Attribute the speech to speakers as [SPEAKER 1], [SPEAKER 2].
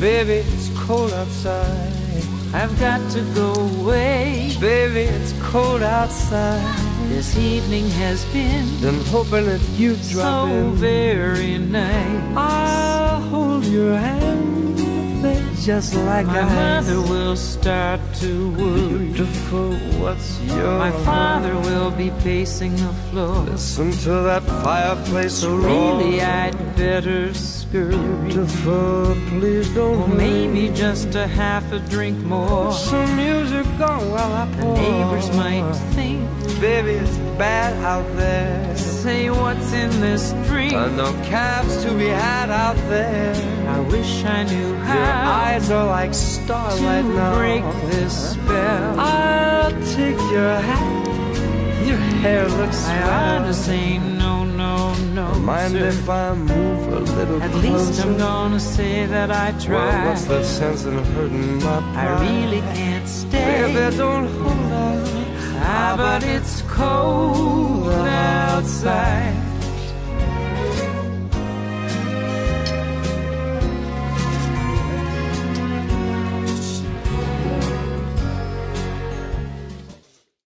[SPEAKER 1] Baby, it's cold outside.
[SPEAKER 2] I've got to go away.
[SPEAKER 1] Baby, it's cold outside.
[SPEAKER 2] This evening has been
[SPEAKER 1] hoping that you drop
[SPEAKER 2] so
[SPEAKER 1] in.
[SPEAKER 2] very nice.
[SPEAKER 1] I'll hold your hand, they're just like
[SPEAKER 2] my
[SPEAKER 1] ice.
[SPEAKER 2] mother will start to worry.
[SPEAKER 1] Beautiful, what's your
[SPEAKER 2] My father will be pacing the floor.
[SPEAKER 1] Listen to that fireplace
[SPEAKER 2] So
[SPEAKER 1] roar.
[SPEAKER 2] really I'd better scurry.
[SPEAKER 1] Beautiful, please don't
[SPEAKER 2] Or maybe just a half a drink more.
[SPEAKER 1] some music on while I
[SPEAKER 2] The
[SPEAKER 1] pour.
[SPEAKER 2] neighbors might think,
[SPEAKER 1] baby, it's bad out there.
[SPEAKER 2] say what's in this drink.
[SPEAKER 1] No cabs to be had out there.
[SPEAKER 2] I wish I knew
[SPEAKER 1] Your
[SPEAKER 2] how
[SPEAKER 1] eyes are like starlight
[SPEAKER 2] to
[SPEAKER 1] now.
[SPEAKER 2] break this spell.
[SPEAKER 1] I'll take your hat. Your hair looks
[SPEAKER 2] I ought to say no, no, no,
[SPEAKER 1] mind
[SPEAKER 2] sir.
[SPEAKER 1] if I move a little
[SPEAKER 2] At
[SPEAKER 1] closer?
[SPEAKER 2] least I'm gonna say that I
[SPEAKER 1] Well,
[SPEAKER 2] tried.
[SPEAKER 1] what's the sense in hurting my pride?
[SPEAKER 2] I really can't stay.
[SPEAKER 1] Baby, don't hold out.
[SPEAKER 2] But it's cold outside.